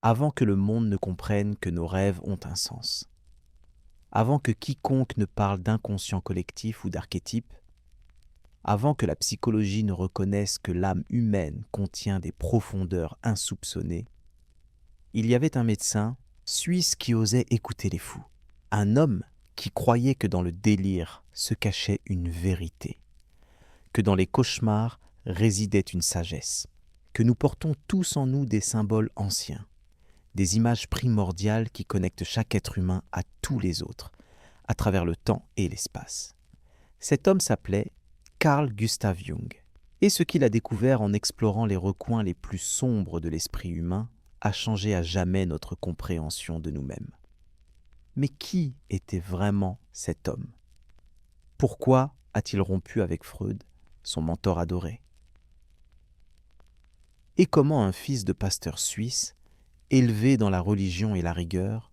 avant que le monde ne comprenne que nos rêves ont un sens, avant que quiconque ne parle d'inconscient collectif ou d'archétype, avant que la psychologie ne reconnaisse que l'âme humaine contient des profondeurs insoupçonnées, il y avait un médecin suisse qui osait écouter les fous, un homme qui croyait que dans le délire se cachait une vérité, que dans les cauchemars résidait une sagesse, que nous portons tous en nous des symboles anciens, des images primordiales qui connectent chaque être humain à tous les autres, à travers le temps et l'espace. Cet homme s'appelait Carl Gustav Jung, et ce qu'il a découvert en explorant les recoins les plus sombres de l'esprit humain a changé à jamais notre compréhension de nous-mêmes. Mais qui était vraiment cet homme? Pourquoi a-t-il rompu avec Freud, son mentor adoré? Et comment un fils de pasteur suisse, élevé dans la religion et la rigueur,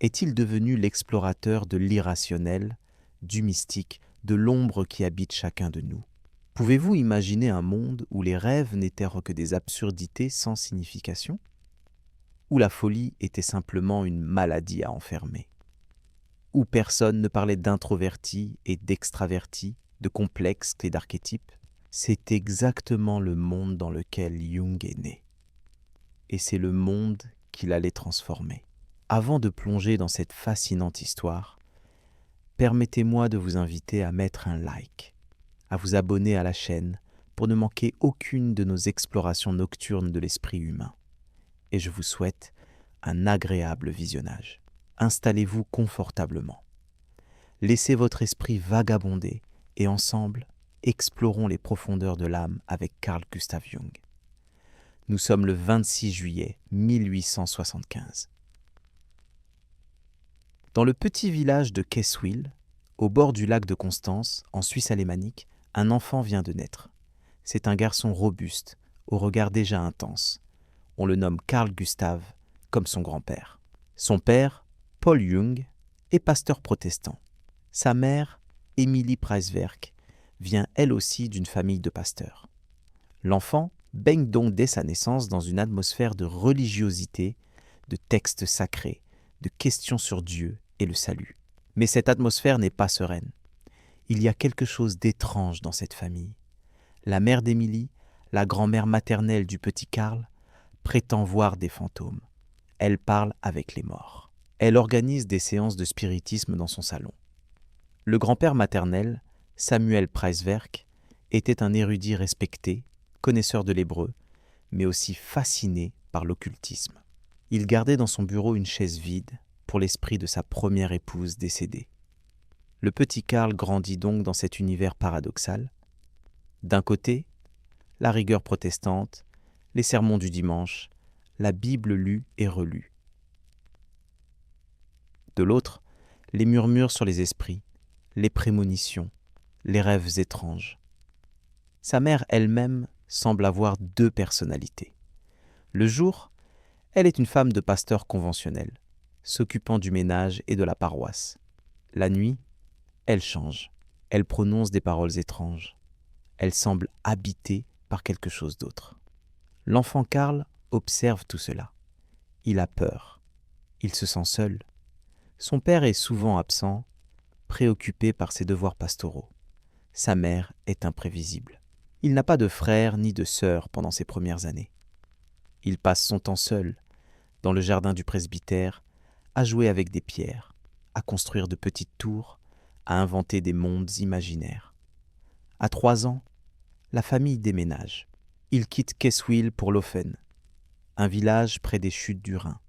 est-il devenu l'explorateur de l'irrationnel, du mystique, de l'ombre qui habite chacun de nous? Pouvez-vous imaginer un monde où les rêves n'étaient que des absurdités sans signification? Où la folie était simplement une maladie à enfermer? Où personne ne parlait d'introverti et d'extraverti, de complexe et d'archétypes? C'est exactement le monde dans lequel Jung est né. Et c'est le monde qu'il allait transformer. Avant de plonger dans cette fascinante histoire, permettez-moi de vous inviter à mettre un like, à vous abonner à la chaîne pour ne manquer aucune de nos explorations nocturnes de l'esprit humain. Et je vous souhaite un agréable visionnage. Installez-vous confortablement. Laissez votre esprit vagabonder et ensemble, explorons les profondeurs de l'âme avec Carl Gustav Jung. Nous sommes le 26 juillet 1875. Dans le petit village de Keswil, au bord du lac de Constance, en Suisse alémanique, un enfant vient de naître. C'est un garçon robuste, au regard déjà intense. On le nomme Carl Gustav, comme son grand-père. Son père, Paul Jung, est pasteur protestant. Sa mère, Emilie Preiswerk, vient elle aussi d'une famille de pasteurs. L'enfant baigne donc dès sa naissance dans une atmosphère de religiosité, de textes sacrés, de questions sur Dieu et le salut. Mais cette atmosphère n'est pas sereine. Il y a quelque chose d'étrange dans cette famille. La mère d'Émilie, la grand-mère maternelle du petit Karl, prétend voir des fantômes. Elle parle avec les morts. Elle organise des séances de spiritisme dans son salon. Le grand-père maternel, Samuel Preiswerk, était un érudit respecté, connaisseur de l'hébreu, mais aussi fasciné par l'occultisme. Il gardait dans son bureau une chaise vide pour l'esprit de sa première épouse décédée. Le petit Karl grandit donc dans cet univers paradoxal. D'un côté, la rigueur protestante, les sermons du dimanche, la Bible lue et relue. De l'autre, les murmures sur les esprits, les prémonitions, les rêves étranges. Sa mère elle-même semble avoir deux personnalités. Le jour, elle est une femme de pasteur conventionnel, s'occupant du ménage et de la paroisse. La nuit, elle change. Elle prononce des paroles étranges. Elle semble habitée par quelque chose d'autre. L'enfant Karl observe tout cela. Il a peur. Il se sent seul. Son père est souvent absent, préoccupé par ses devoirs pastoraux. Sa mère est imprévisible. Il n'a pas de frère ni de sœur pendant ses premières années. Il passe son temps seul, dans le jardin du presbytère, à jouer avec des pierres, à construire de petites tours, à inventer des mondes imaginaires. À 3 ans, la famille déménage. Il quitte Keswil pour Laufen, un village près des chutes du Rhin.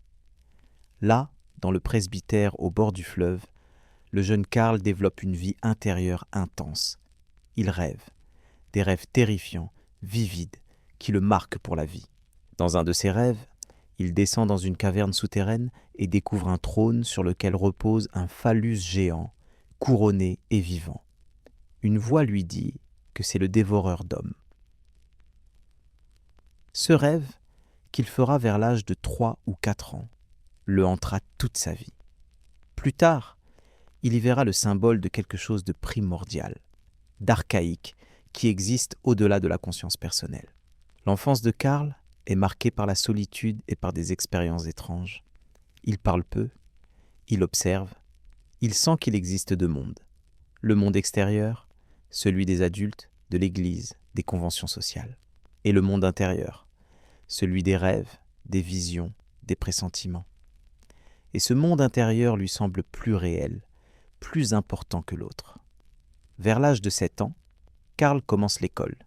Là, dans le presbytère au bord du fleuve, le jeune Karl développe une vie intérieure intense. Il rêve, des rêves terrifiants, vivides, qui le marquent pour la vie. Dans un de ses rêves, il descend dans une caverne souterraine et découvre un trône sur lequel repose un phallus géant, couronné et vivant. Une voix lui dit que c'est le dévoreur d'hommes. Ce rêve, qu'il fera vers l'âge de 3 ou 4 ans, le hantera toute sa vie. Plus tard, il y verra le symbole de quelque chose de primordial, d'archaïque, qui existe au-delà de la conscience personnelle. L'enfance de Karl est marqué par la solitude et par des expériences étranges. Il parle peu, il observe, il sent qu'il existe deux mondes. Le monde extérieur, celui des adultes, de l'Église, des conventions sociales. Et le monde intérieur, celui des rêves, des visions, des pressentiments. Et ce monde intérieur lui semble plus réel, plus important que l'autre. Vers l'âge de 7 ans, Karl commence l'école.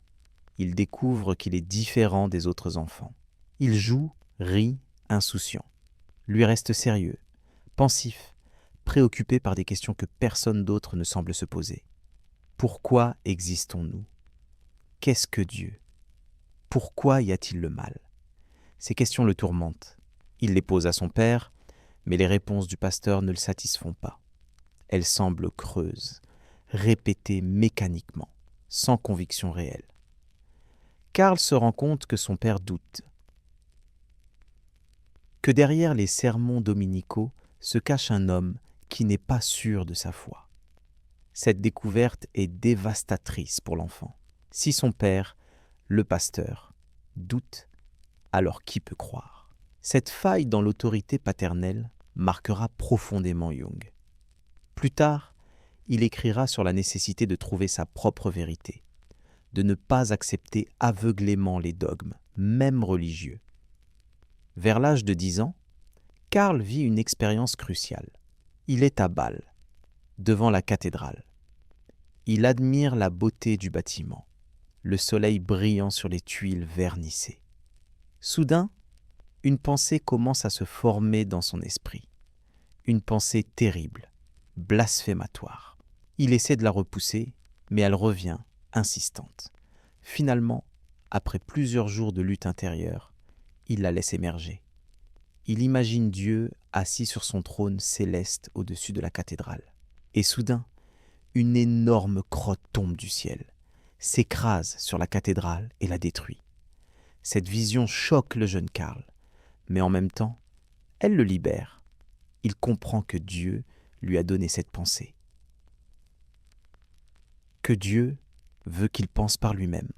Il découvre qu'il est différent des autres enfants. Il joue, rit, insouciant. Lui reste sérieux, pensif, préoccupé par des questions que personne d'autre ne semble se poser. Pourquoi existons-nous ? Qu'est-ce que Dieu ? Pourquoi y a-t-il le mal ? Ces questions le tourmentent. Il les pose à son père, mais les réponses du pasteur ne le satisfont pas. Elles semblent creuses, répétées mécaniquement, sans conviction réelle. Karl se rend compte que son père doute, que derrière les sermons dominicaux se cache un homme qui n'est pas sûr de sa foi. Cette découverte est dévastatrice pour l'enfant. Si son père, le pasteur, doute, alors qui peut croire ? Cette faille dans l'autorité paternelle marquera profondément Jung. Plus tard, il écrira sur la nécessité de trouver sa propre vérité, de ne pas accepter aveuglément les dogmes, même religieux. Vers l'âge de 10 ans, Karl vit une expérience cruciale. Il est à Bâle, devant la cathédrale. Il admire la beauté du bâtiment, le soleil brillant sur les tuiles vernissées. Soudain, une pensée commence à se former dans son esprit. Une pensée terrible, blasphématoire. Il essaie de la repousser, mais elle revient, insistante. Finalement, après plusieurs jours de lutte intérieure, il la laisse émerger. Il imagine Dieu assis sur son trône céleste au-dessus de la cathédrale. Et soudain, une énorme crotte tombe du ciel, s'écrase sur la cathédrale et la détruit. Cette vision choque le jeune Karl, mais en même temps, elle le libère. Il comprend que Dieu lui a donné cette pensée. Que Dieu veut qu'il pense par lui-même,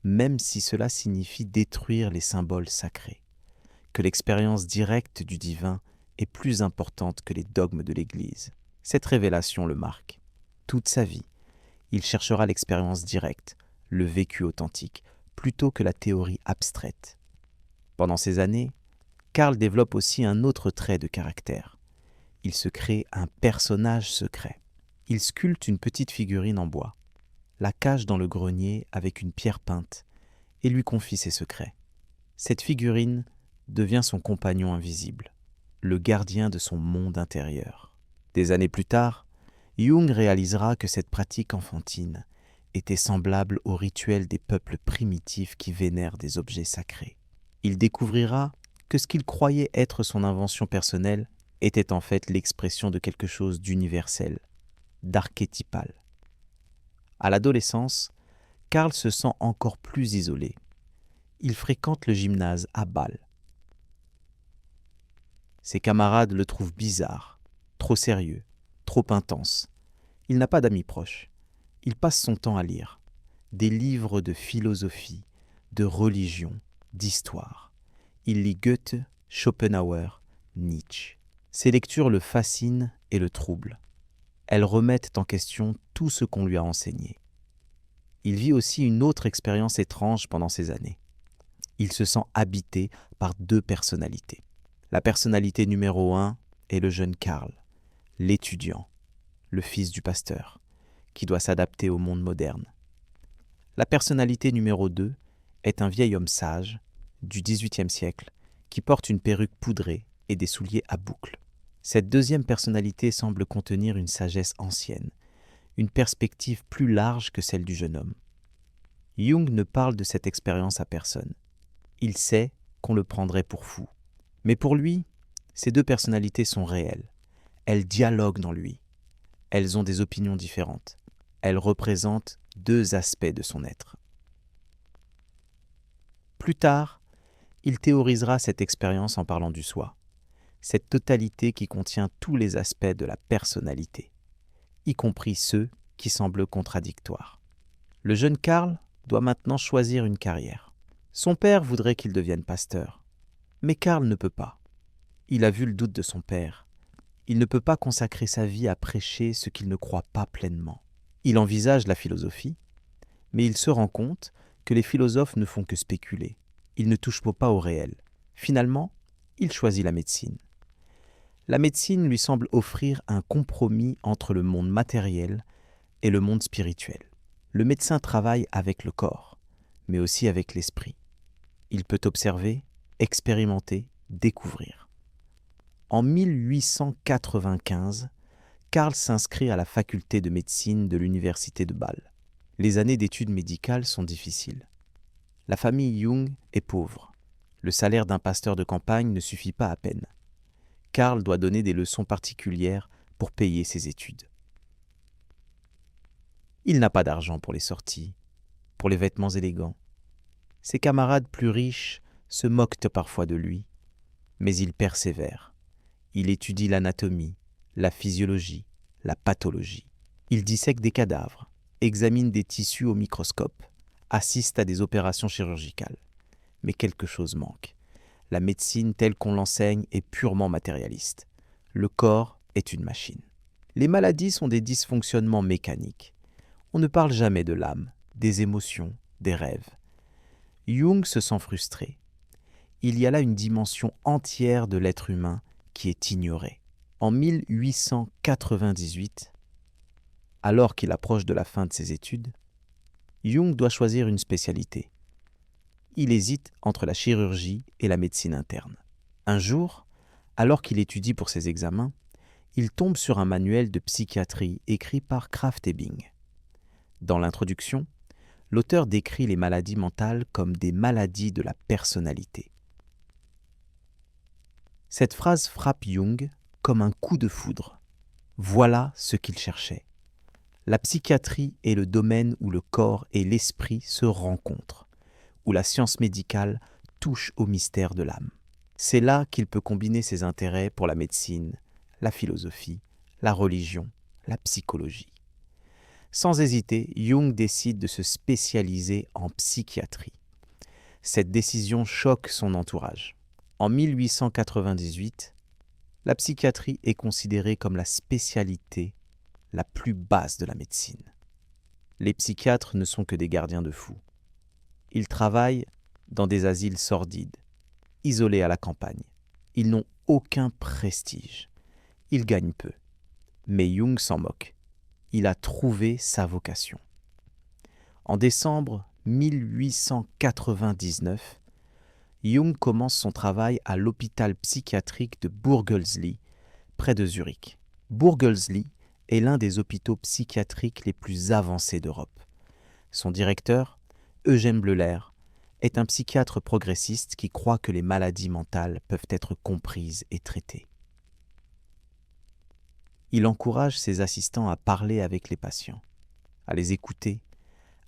même si cela signifie détruire les symboles sacrés. Que l'expérience directe du divin est plus importante que les dogmes de l'Église. Cette révélation le marque. Toute sa vie, il cherchera l'expérience directe, le vécu authentique, plutôt que la théorie abstraite. Pendant ces années, Karl développe aussi un autre trait de caractère. Il se crée un personnage secret. Il sculpte une petite figurine en bois, la cache dans le grenier avec une pierre peinte et lui confie ses secrets. Cette figurine devient son compagnon invisible, le gardien de son monde intérieur. Des années plus tard, Jung réalisera que cette pratique enfantine était semblable au rituel des peuples primitifs qui vénèrent des objets sacrés. Il découvrira que ce qu'il croyait être son invention personnelle était en fait l'expression de quelque chose d'universel, d'archétypal. À l'adolescence, Karl se sent encore plus isolé. Il fréquente le gymnase à Bâle. Ses camarades le trouvent bizarre, trop sérieux, trop intense. Il n'a pas d'amis proches. Il passe son temps à lire des livres de philosophie, de religion, d'histoire. Il lit Goethe, Schopenhauer, Nietzsche. Ces lectures le fascinent et le troublent. Elles remettent en question tout ce qu'on lui a enseigné. Il vit aussi une autre expérience étrange pendant ces années. Il se sent habité par deux personnalités. La personnalité numéro 1 est le jeune Karl, l'étudiant, le fils du pasteur, qui doit s'adapter au monde moderne. La personnalité numéro 2 est un vieil homme sage du XVIIIe siècle qui porte une perruque poudrée et des souliers à boucles. Cette deuxième personnalité semble contenir une sagesse ancienne, une perspective plus large que celle du jeune homme. Jung ne parle de cette expérience à personne. Il sait qu'on le prendrait pour fou. Mais pour lui, ces deux personnalités sont réelles. Elles dialoguent dans lui. Elles ont des opinions différentes. Elles représentent deux aspects de son être. Plus tard, il théorisera cette expérience en parlant du soi, cette totalité qui contient tous les aspects de la personnalité, y compris ceux qui semblent contradictoires. Le jeune Karl doit maintenant choisir une carrière. Son père voudrait qu'il devienne pasteur, mais Karl ne peut pas. Il a vu le doute de son père. Il ne peut pas consacrer sa vie à prêcher ce qu'il ne croit pas pleinement. Il envisage la philosophie, mais il se rend compte que les philosophes ne font que spéculer. Ils ne touchent pas au réel. Finalement, il choisit la médecine. La médecine lui semble offrir un compromis entre le monde matériel et le monde spirituel. Le médecin travaille avec le corps, mais aussi avec l'esprit. Il peut observer, expérimenter, découvrir. En 1895, Karl s'inscrit à la faculté de médecine de l'université de Bâle. Les années d'études médicales sont difficiles. La famille Jung est pauvre. Le salaire d'un pasteur de campagne ne suffit pas à peine. Karl doit donner des leçons particulières pour payer ses études. Il n'a pas d'argent pour les sorties, pour les vêtements élégants. Ses camarades plus riches se moquent parfois de lui, mais il persévère. Il étudie l'anatomie, la physiologie, la pathologie. Il dissèque des cadavres, examine des tissus au microscope, assiste à des opérations chirurgicales. Mais quelque chose manque. La médecine telle qu'on l'enseigne est purement matérialiste. Le corps est une machine. Les maladies sont des dysfonctionnements mécaniques. On ne parle jamais de l'âme, des émotions, des rêves. Jung se sent frustré. Il y a là une dimension entière de l'être humain qui est ignorée. En 1898, alors qu'il approche de la fin de ses études, Jung doit choisir une spécialité. Il hésite entre la chirurgie et la médecine interne. Un jour, alors qu'il étudie pour ses examens, il tombe sur un manuel de psychiatrie écrit par Krafft-Ebing. Dans l'introduction, l'auteur décrit les maladies mentales comme des maladies de la personnalité. Cette phrase frappe Jung comme un coup de foudre. Voilà ce qu'il cherchait. La psychiatrie est le domaine où le corps et l'esprit se rencontrent, où la science médicale touche au mystère de l'âme. C'est là qu'il peut combiner ses intérêts pour la médecine, la philosophie, la religion, la psychologie. Sans hésiter, Jung décide de se spécialiser en psychiatrie. Cette décision choque son entourage. En 1898, la psychiatrie est considérée comme la spécialité la plus basse de la médecine. Les psychiatres ne sont que des gardiens de fous. Ils travaillent dans des asiles sordides, isolés à la campagne. Ils n'ont aucun prestige. Ils gagnent peu. Mais Jung s'en moque. Il a trouvé sa vocation. En décembre 1899, Jung commence son travail à l'hôpital psychiatrique de Burgelsli, près de Zurich. Burgelsli est l'un des hôpitaux psychiatriques les plus avancés d'Europe. Son directeur, Eugène Bleuler, est un psychiatre progressiste qui croit que les maladies mentales peuvent être comprises et traitées. Il encourage ses assistants à parler avec les patients, à les écouter,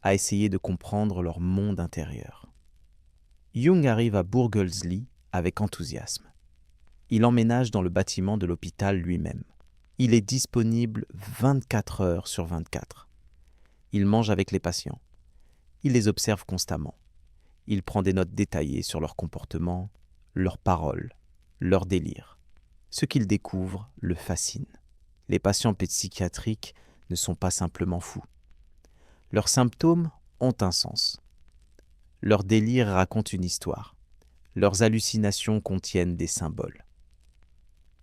à essayer de comprendre leur monde intérieur. Jung arrive à Burgelsli avec enthousiasme. Il emménage dans le bâtiment de l'hôpital lui-même. Il est disponible 24 heures sur 24. Il mange avec les patients. Il les observe constamment. Il prend des notes détaillées sur leur comportement, leurs paroles, leurs délires. Ce qu'il découvre le fascine. Les patients psychiatriques ne sont pas simplement fous. Leurs symptômes ont un sens. Leurs délires racontent une histoire. Leurs hallucinations contiennent des symboles.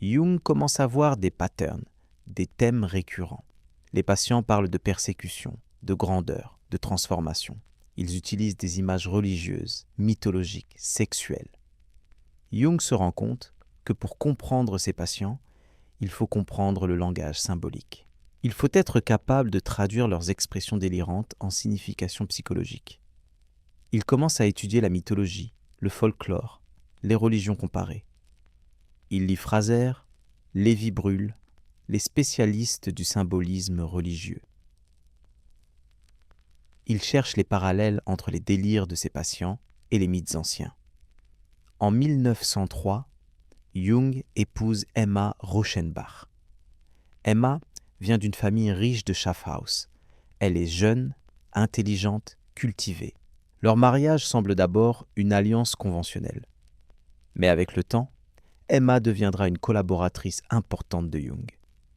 Jung commence à voir des patterns, des thèmes récurrents. Les patients parlent de persécution, de grandeur, de transformation. Ils utilisent des images religieuses, mythologiques, sexuelles. Jung se rend compte que pour comprendre ses patients, il faut comprendre le langage symbolique. Il faut être capable de traduire leurs expressions délirantes en signification psychologique. Il commence à étudier la mythologie, le folklore, les religions comparées. Il lit Frazer, Lévi-Bruhl, les spécialistes du symbolisme religieux. Il cherche les parallèles entre les délires de ses patients et les mythes anciens. En 1903, Jung épouse Emma Rauschenbach. Emma vient d'une famille riche de Schaffhaus. Elle est jeune, intelligente, cultivée. Leur mariage semble d'abord une alliance conventionnelle. Mais avec le temps, Emma deviendra une collaboratrice importante de Jung.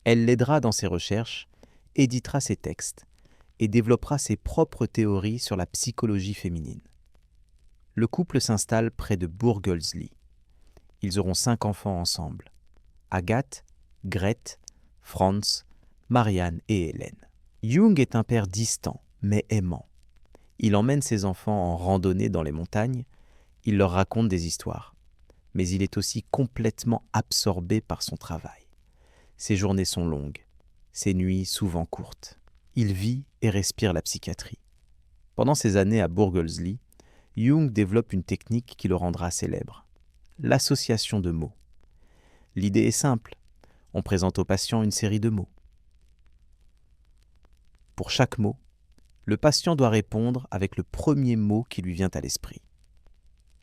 Elle l'aidera dans ses recherches, éditera ses textes et développera ses propres théories sur la psychologie féminine. Le couple s'installe près de Burgelsli. Ils auront 5 enfants ensemble. Agathe, Grete, Franz, Marianne et Hélène. Jung est un père distant, mais aimant. Il emmène ses enfants en randonnée dans les montagnes, il leur raconte des histoires. Mais il est aussi complètement absorbé par son travail. Ses journées sont longues, ses nuits souvent courtes. Il vit et respire la psychiatrie. Pendant ces années à Burgelsli, Jung développe une technique qui le rendra célèbre, l'association de mots. L'idée est simple, on présente au patient une série de mots. Pour chaque mot, le patient doit répondre avec le premier mot qui lui vient à l'esprit.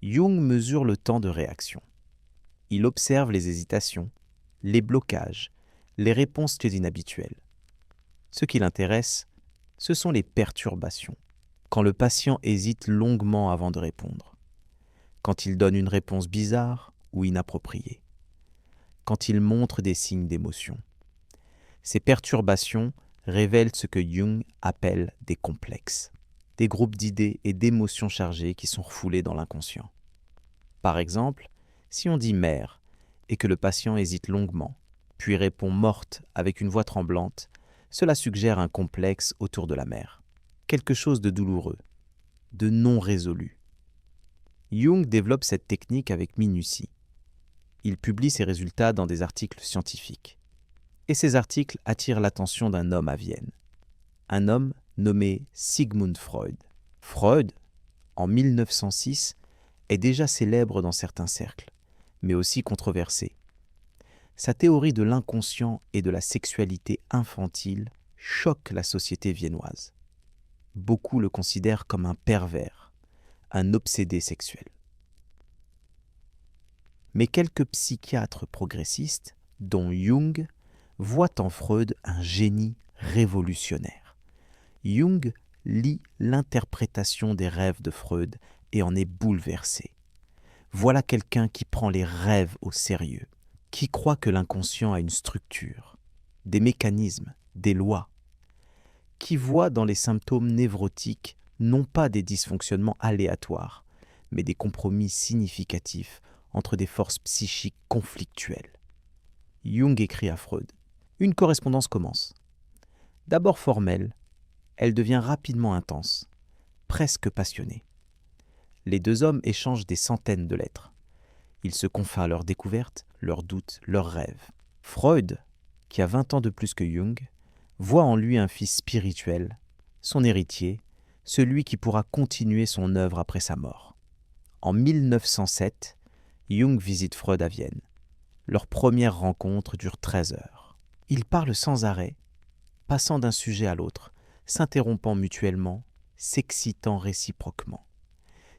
Jung mesure le temps de réaction. Il observe les hésitations, les blocages, les réponses inhabituelles. Ce qui l'intéresse, ce sont les perturbations, quand le patient hésite longuement avant de répondre, quand il donne une réponse bizarre ou inappropriée, quand il montre des signes d'émotion. Ces perturbations révèlent ce que Jung appelle des complexes, des groupes d'idées et d'émotions chargées qui sont refoulés dans l'inconscient. Par exemple, si on dit « mère » et que le patient hésite longuement, puis répond « morte » avec une voix tremblante, cela suggère un complexe autour de la mère, quelque chose de douloureux, de non résolu. Jung développe cette technique avec minutie. Il publie ses résultats dans des articles scientifiques. Et ces articles attirent l'attention d'un homme à Vienne, un homme nommé Sigmund Freud. Freud, en 1906, est déjà célèbre dans certains cercles, mais aussi controversé. Sa théorie de l'inconscient et de la sexualité infantile choque la société viennoise. Beaucoup le considèrent comme un pervers, un obsédé sexuel. Mais quelques psychiatres progressistes, dont Jung, voient en Freud un génie révolutionnaire. Jung lit l'interprétation des rêves de Freud et en est bouleversé. Voilà quelqu'un qui prend les rêves au sérieux, qui croit que l'inconscient a une structure, des mécanismes, des lois, qui voit dans les symptômes névrotiques non pas des dysfonctionnements aléatoires, mais des compromis significatifs entre des forces psychiques conflictuelles. Jung écrit à Freud. Une correspondance commence. D'abord formelle, elle devient rapidement intense, presque passionnée. Les deux hommes échangent des centaines de lettres. Ils se confient leurs découvertes, leurs doutes, leurs rêves. Freud, qui a 20 ans de plus que Jung, voit en lui un fils spirituel, son héritier, celui qui pourra continuer son œuvre après sa mort. En 1907, Jung visite Freud à Vienne. Leur première rencontre dure 13 heures. Ils parlent sans arrêt, passant d'un sujet à l'autre, s'interrompant mutuellement, s'excitant réciproquement.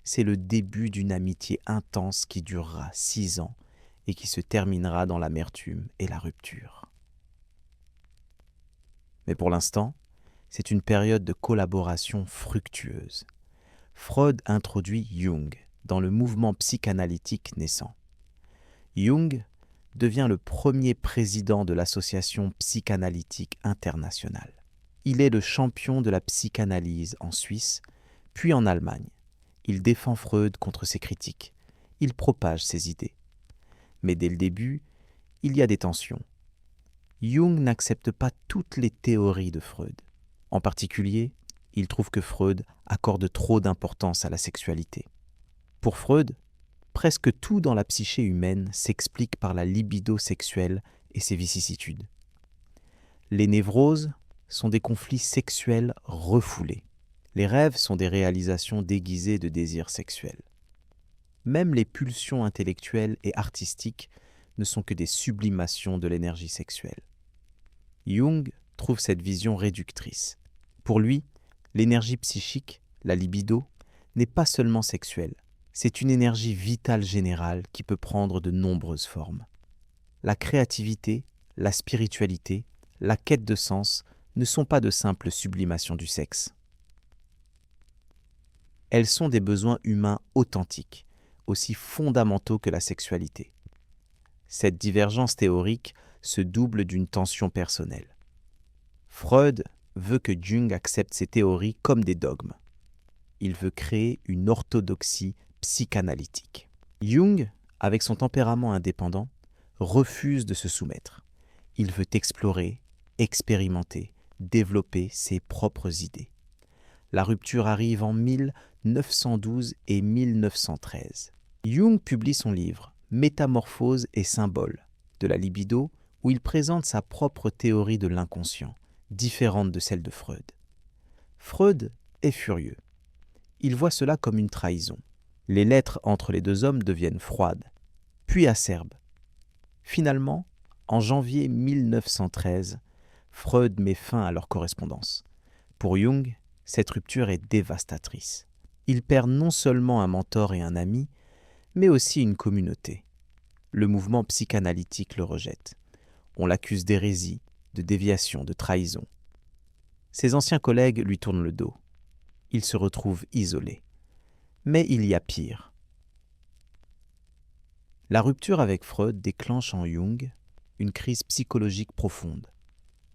C'est le début d'une amitié intense qui durera 6 ans et qui se terminera dans l'amertume et la rupture. Mais pour l'instant, c'est une période de collaboration fructueuse. Freud introduit Jung dans le mouvement psychanalytique naissant. Jung devient le premier président de l'Association psychanalytique internationale. Il est le champion de la psychanalyse en Suisse, puis en Allemagne. Il défend Freud contre ses critiques. Il propage ses idées. Mais dès le début, il y a des tensions. Jung n'accepte pas toutes les théories de Freud. En particulier, il trouve que Freud accorde trop d'importance à la sexualité. Pour Freud, presque tout dans la psyché humaine s'explique par la libido sexuelle et ses vicissitudes. Les névroses sont des conflits sexuels refoulés. Les rêves sont des réalisations déguisées de désirs sexuels. Même les pulsions intellectuelles et artistiques ne sont que des sublimations de l'énergie sexuelle. Jung trouve cette vision réductrice. Pour lui, l'énergie psychique, la libido, n'est pas seulement sexuelle. C'est une énergie vitale générale qui peut prendre de nombreuses formes. La créativité, la spiritualité, la quête de sens ne sont pas de simples sublimations du sexe. Elles sont des besoins humains authentiques, aussi fondamentaux que la sexualité. Cette divergence théorique se double d'une tension personnelle. Freud veut que Jung accepte ces théories comme des dogmes. Il veut créer une orthodoxie psychanalytique. Jung, avec son tempérament indépendant, refuse de se soumettre. Il veut explorer, expérimenter, développer ses propres idées. La rupture arrive en 1912 et 1913. Jung publie son livre « Métamorphose et symboles » de la libido, où il présente sa propre théorie de l'inconscient, différente de celle de Freud. Freud est furieux. Il voit cela comme une trahison. Les lettres entre les deux hommes deviennent froides, puis acerbes. Finalement, en janvier 1913, Freud met fin à leur correspondance. Pour Jung, cette rupture est dévastatrice. Il perd non seulement un mentor et un ami, mais aussi une communauté. Le mouvement psychanalytique le rejette. On l'accuse d'hérésie, de déviation, de trahison. Ses anciens collègues lui tournent le dos. Il se retrouve isolé. Mais il y a pire. La rupture avec Freud déclenche en Jung une crise psychologique profonde.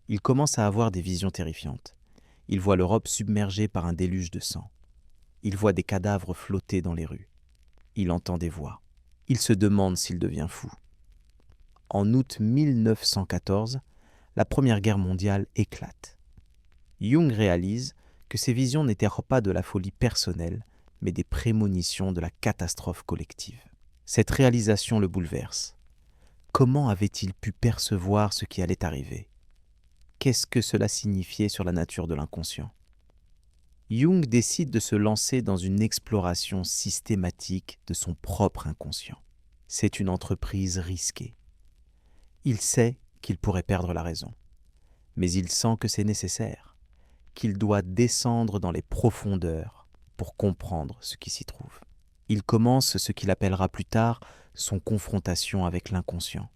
Il commence à avoir des visions terrifiantes. Il voit l'Europe submergée par un déluge de sang. Il voit des cadavres flotter dans les rues. Il entend des voix. Il se demande s'il devient fou. En août 1914, la Première Guerre mondiale éclate. Jung réalise que ces visions n'étaient pas de la folie personnelle, mais des prémonitions de la catastrophe collective. Cette réalisation le bouleverse. Comment avait-il pu percevoir ce qui allait arriver ? Qu'est-ce que cela signifiait sur la nature de l'inconscient ? Jung décide de se lancer dans une exploration systématique de son propre inconscient. C'est une entreprise risquée. Il sait qu'il pourrait perdre la raison, mais il sent que c'est nécessaire, qu'il doit descendre dans les profondeurs pour comprendre ce qui s'y trouve. Il commence ce qu'il appellera plus tard son confrontation avec l'inconscient.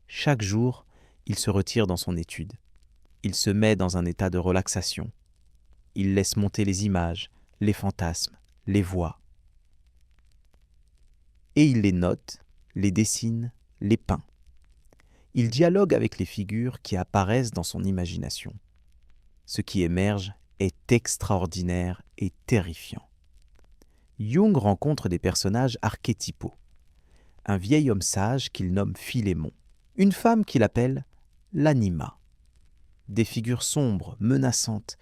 Chaque jour, il se retire dans son étude. Il se met dans un état de relaxation. Il laisse monter les images, les fantasmes, les voix. Et il les note, les dessine, les peint. Il dialogue avec les figures qui apparaissent dans son imagination. Ce qui émerge est extraordinaire et terrifiant. Jung rencontre des personnages archétypaux. Un vieil homme sage qu'il nomme Philémon. Une femme qu'il appelle l'anima. Des figures sombres, menaçantes,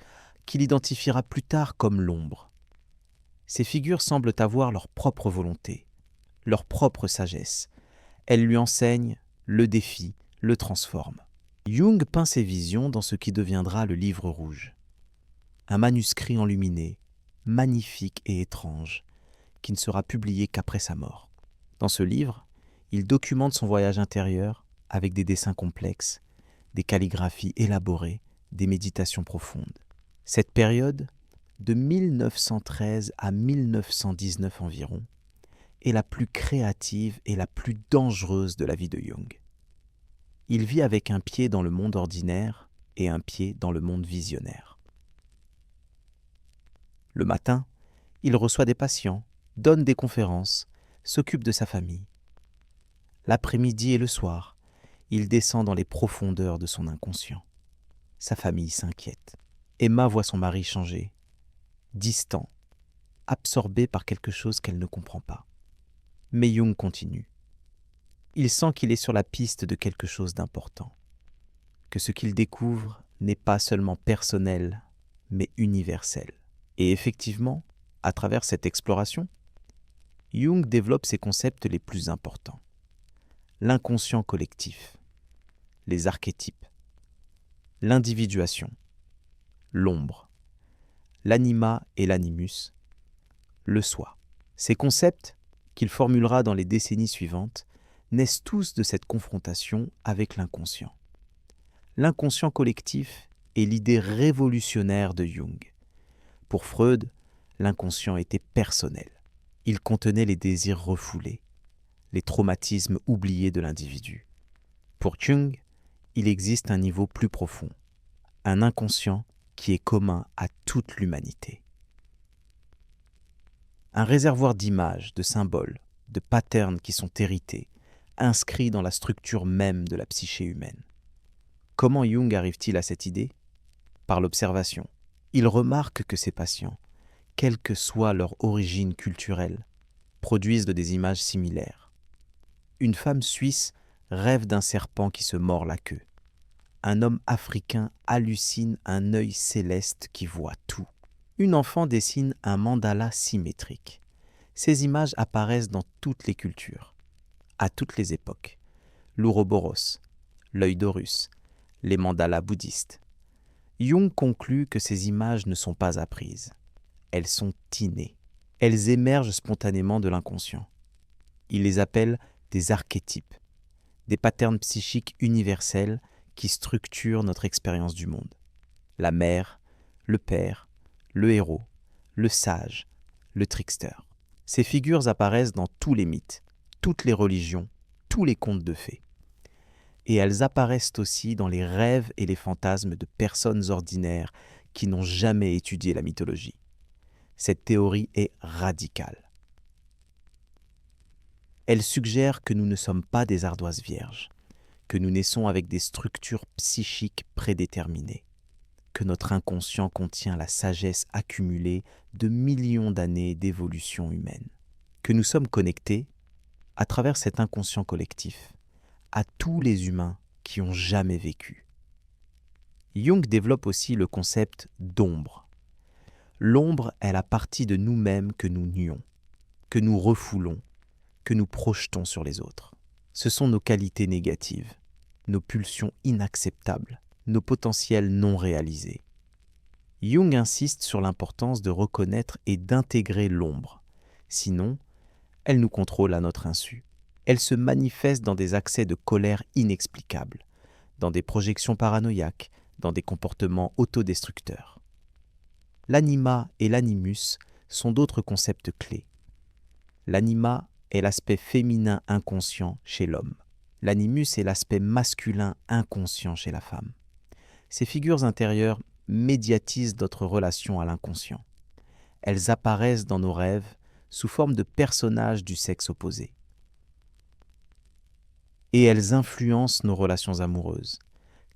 qu'il identifiera plus tard comme l'ombre. Ces figures semblent avoir leur propre volonté, leur propre sagesse. Elles lui enseignent, le défient, le transforment. Jung peint ses visions dans ce qui deviendra le livre rouge. Un manuscrit enluminé, magnifique et étrange, qui ne sera publié qu'après sa mort. Dans ce livre, il documente son voyage intérieur avec des dessins complexes, des calligraphies élaborées, des méditations profondes. Cette période, de 1913 à 1919 environ, est la plus créative et la plus dangereuse de la vie de Jung. Il vit avec un pied dans le monde ordinaire et un pied dans le monde visionnaire. Le matin, il reçoit des patients, donne des conférences, s'occupe de sa famille. L'après-midi et le soir, il descend dans les profondeurs de son inconscient. Sa famille s'inquiète. Emma voit son mari changer, distant, absorbé par quelque chose qu'elle ne comprend pas. Mais Jung continue. Il sent qu'il est sur la piste de quelque chose d'important, que ce qu'il découvre n'est pas seulement personnel, mais universel. Et effectivement, à travers cette exploration, Jung développe ses concepts les plus importants. L'inconscient collectif, les archétypes, l'individuation, l'ombre, l'anima et l'animus, le soi. Ces concepts, qu'il formulera dans les décennies suivantes, naissent tous de cette confrontation avec l'inconscient. L'inconscient collectif est l'idée révolutionnaire de Jung. Pour Freud, l'inconscient était personnel. Il contenait les désirs refoulés, les traumatismes oubliés de l'individu. Pour Jung, il existe un niveau plus profond, un inconscient qui est commun à toute l'humanité. un réservoir d'images, de symboles, de patterns qui sont hérités, inscrits dans la structure même de la psyché humaine. Comment Jung arrive-t-il à cette idée ? Par l'observation. Il remarque que ses patients, quelle que soit leur origine culturelle, produisent des images similaires. Une femme suisse rêve d'un serpent qui se mord la queue. Un homme africain hallucine un œil céleste qui voit tout. Une enfant dessine un mandala symétrique. Ces images apparaissent dans toutes les cultures, à toutes les époques. L'ouroboros, l'œil d'Horus, les mandalas bouddhistes. Jung conclut que ces images ne sont pas apprises. Elles sont innées. Elles émergent spontanément de l'inconscient. Il les appelle des archétypes, des patterns psychiques universels qui structurent notre expérience du monde. La mère, le père, le héros, le sage, le trickster. Ces figures apparaissent dans tous les mythes, toutes les religions, tous les contes de fées. Et elles apparaissent aussi dans les rêves et les fantasmes de personnes ordinaires qui n'ont jamais étudié la mythologie. Cette théorie est radicale. Elle suggère que nous ne sommes pas des ardoises vierges, que nous naissons avec des structures psychiques prédéterminées, que notre inconscient contient la sagesse accumulée de millions d'années d'évolution humaine, que nous sommes connectés, à travers cet inconscient collectif, à tous les humains qui ont jamais vécu. Jung développe aussi le concept d'ombre. L'ombre est la partie de nous-mêmes que nous nions, que nous refoulons, que nous projetons sur les autres. Ce sont nos qualités négatives, nos pulsions inacceptables, nos potentiels non réalisés. Jung insiste sur l'importance de reconnaître et d'intégrer l'ombre. Sinon, elle nous contrôle à notre insu. Elle se manifeste dans des accès de colère inexplicables, dans des projections paranoïaques, dans des comportements autodestructeurs. L'anima et l'animus sont d'autres concepts clés. L'anima est l'aspect féminin inconscient chez l'homme. L'animus est l'aspect masculin inconscient chez la femme. Ces figures intérieures médiatisent notre relation à l'inconscient. Elles apparaissent dans nos rêves sous forme de personnages du sexe opposé. Et elles influencent nos relations amoureuses,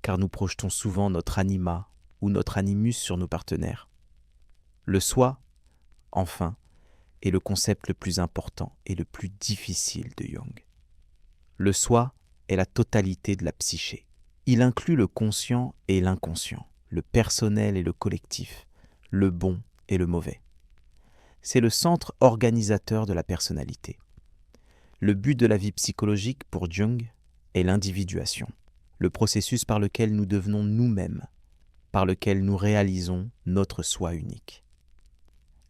car nous projetons souvent notre anima ou notre animus sur nos partenaires. Le soi, enfin, est le concept le plus important et le plus difficile de Jung. Le soi est la totalité de la psyché. Il inclut le conscient et l'inconscient, le personnel et le collectif, le bon et le mauvais. C'est le centre organisateur de la personnalité. Le but de la vie psychologique pour Jung est l'individuation, le processus par lequel nous devenons nous-mêmes, par lequel nous réalisons notre soi unique.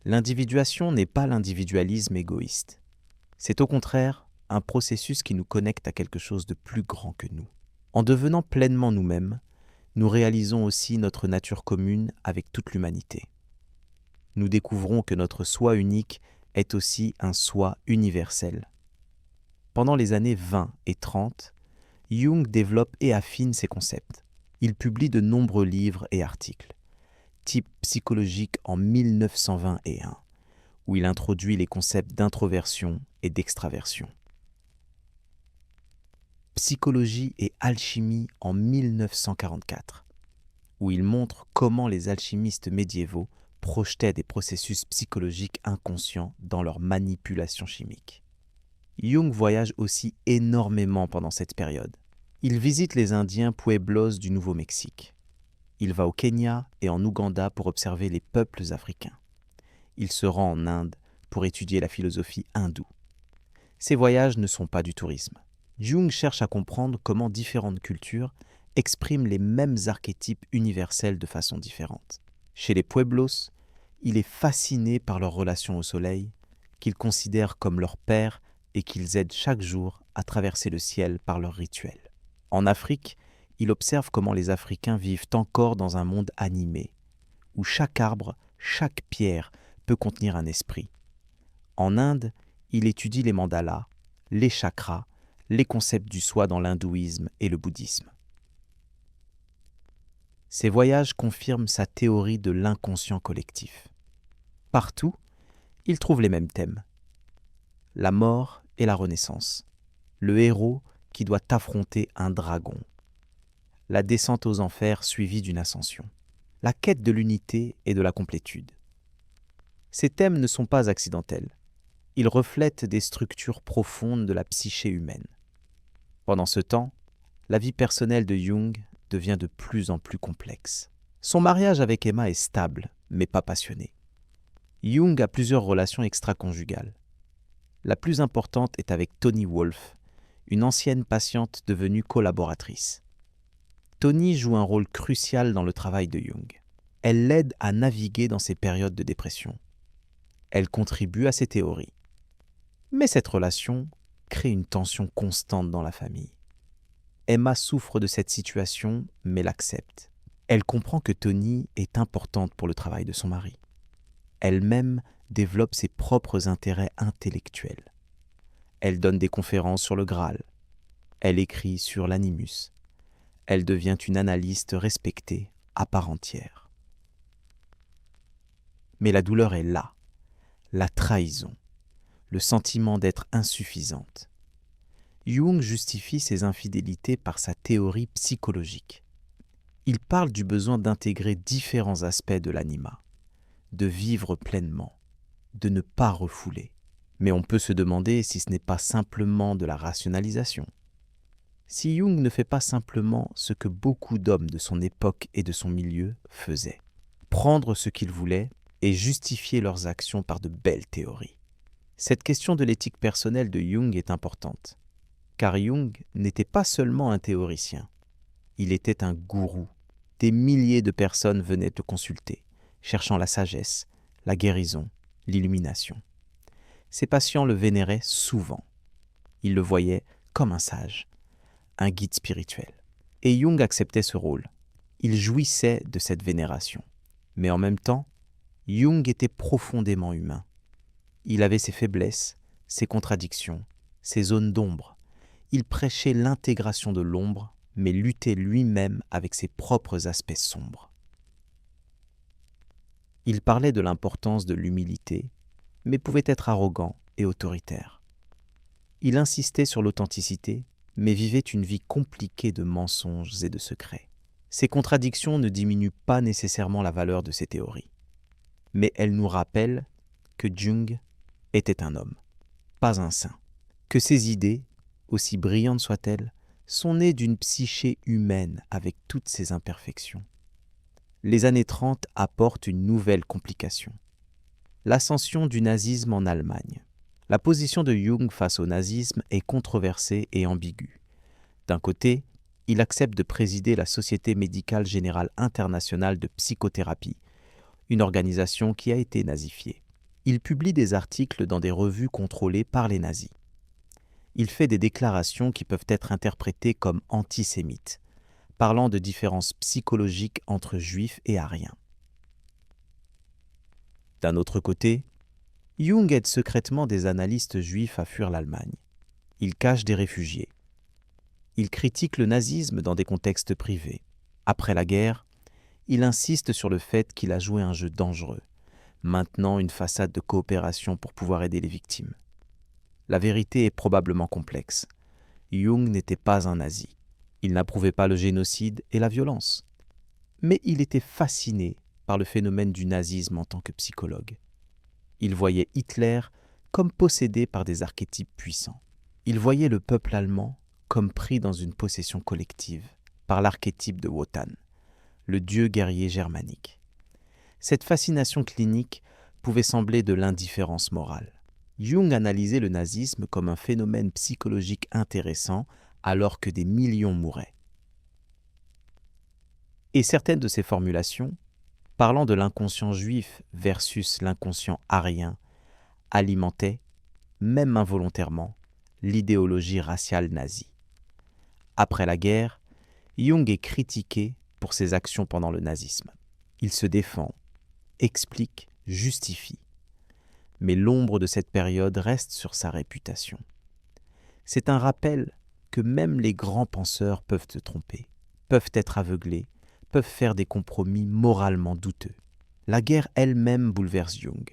L'individuation n'est pas l'individualisme égoïste. C'est au contraire un processus qui nous connecte à quelque chose de plus grand que nous. En devenant pleinement nous-mêmes, nous réalisons aussi notre nature commune avec toute l'humanité. Nous découvrons que notre soi unique est aussi un soi universel. Pendant les années 20 et 30, Jung développe et affine ces concepts. Il publie de nombreux livres et articles. Type psychologique en 1921, où il introduit les concepts d'introversion et d'extraversion. Psychologie et alchimie en 1944, où il montre comment les alchimistes médiévaux projetaient des processus psychologiques inconscients dans leur manipulation chimique. Jung voyage aussi énormément pendant cette période. Il visite les Indiens Pueblos du Nouveau-Mexique. Il va au Kenya et en Ouganda pour observer les peuples africains. Il se rend en Inde pour étudier la philosophie hindoue. Ces voyages ne sont pas du tourisme. Jung cherche à comprendre comment différentes cultures expriment les mêmes archétypes universels de façon différente. Chez les Pueblos, il est fasciné par leur relation au soleil, qu'ils considèrent comme leur père et qu'ils aident chaque jour à traverser le ciel par leurs rituels. En Afrique, il observe comment les Africains vivent encore dans un monde animé, où chaque arbre, chaque pierre peut contenir un esprit. En Inde, il étudie les mandalas, les chakras, les concepts du soi dans l'hindouisme et le bouddhisme. Ces voyages confirment sa théorie de l'inconscient collectif. Partout, Il trouve les mêmes thèmes. La mort et la renaissance. Le héros qui doit affronter un dragon. La descente aux enfers suivie d'une ascension. La quête de l'unité et de la complétude. Ces thèmes ne sont pas accidentels. Ils reflètent des structures profondes de la psyché humaine. Pendant ce temps, la vie personnelle de Jung devient de plus en plus complexe. Son mariage avec Emma est stable, mais pas passionné. Jung a plusieurs relations extra-conjugales. La plus importante est avec Toni Wolff, une ancienne patiente devenue collaboratrice. Toni joue un rôle crucial dans le travail de Jung. Elle l'aide à naviguer dans ses périodes de dépression. Elle contribue à ses théories. Mais cette relation crée une tension constante dans la famille. Emma souffre de cette situation, mais l'accepte. Elle comprend que Toni est importante pour le travail de son mari. Elle-même développe ses propres intérêts intellectuels. Elle donne des conférences sur le Graal. Elle écrit sur l'animus. Elle devient une analyste respectée à part entière. Mais la douleur est là, la trahison, le sentiment d'être insuffisante. Jung justifie ses infidélités par sa théorie psychologique. Il parle du besoin d'intégrer différents aspects de l'anima, de vivre pleinement, de ne pas refouler. Mais on peut se demander si ce n'est pas simplement de la rationalisation. Si Jung ne fait pas simplement ce que beaucoup d'hommes de son époque et de son milieu faisaient, prendre ce qu'ils voulaient et justifier leurs actions par de belles théories. Cette question de l'éthique personnelle de Jung est importante, car Jung n'était pas seulement un théoricien, il était un gourou. Des milliers de personnes venaient le consulter, cherchant la sagesse, la guérison, l'illumination. Ses patients le vénéraient souvent. Ils le voyaient comme un sage, un guide spirituel. Et Jung acceptait ce rôle. Il jouissait de cette vénération. Mais en même temps, Jung était profondément humain. Il avait ses faiblesses, ses contradictions, ses zones d'ombre. Il prêchait l'intégration de l'ombre, mais luttait lui-même avec ses propres aspects sombres. Il parlait de l'importance de l'humilité, mais pouvait être arrogant et autoritaire. Il insistait sur l'authenticité, mais vivait une vie compliquée de mensonges et de secrets. Ces contradictions ne diminuent pas nécessairement la valeur de ses théories, mais elles nous rappellent que Jung était un homme, pas un saint, que ses idées, aussi brillantes soient-elles, sont nées d'une psyché humaine avec toutes ses imperfections. Les années 30 apportent une nouvelle complication. L'ascension du nazisme en Allemagne. La position de Jung face au nazisme est controversée et ambiguë. D'un côté, il accepte de présider la Société médicale générale internationale de psychothérapie, une organisation qui a été nazifiée. Il publie des articles dans des revues contrôlées par les nazis. Il fait des déclarations qui peuvent être interprétées comme antisémites, parlant de différences psychologiques entre juifs et ariens. D'un autre côté, Jung aide secrètement des analystes juifs à fuir l'Allemagne. Il cache des réfugiés. Il critique le nazisme dans des contextes privés. Après la guerre, il insiste sur le fait qu'il a joué un jeu dangereux, maintenant une façade de coopération pour pouvoir aider les victimes. La vérité est probablement complexe. Jung n'était pas un nazi. Il n'approuvait pas le génocide et la violence. Mais il était fasciné par le phénomène du nazisme en tant que psychologue. Il voyait Hitler comme possédé par des archétypes puissants. Il voyait le peuple allemand comme pris dans une possession collective par l'archétype de Wotan, le dieu guerrier germanique. Cette fascination clinique pouvait sembler de l'indifférence morale. Jung analysait le nazisme comme un phénomène psychologique intéressant alors que des millions mouraient. Et certaines de ses formulations, parlant de l'inconscient juif versus l'inconscient arien, alimentaient, même involontairement, l'idéologie raciale nazie. Après la guerre, Jung est critiqué pour ses actions pendant le nazisme. Il se défend, explique, justifie. Mais l'ombre de cette période reste sur sa réputation. C'est un rappel que même les grands penseurs peuvent se tromper, peuvent être aveuglés, peuvent faire des compromis moralement douteux. La guerre elle-même bouleverse Jung.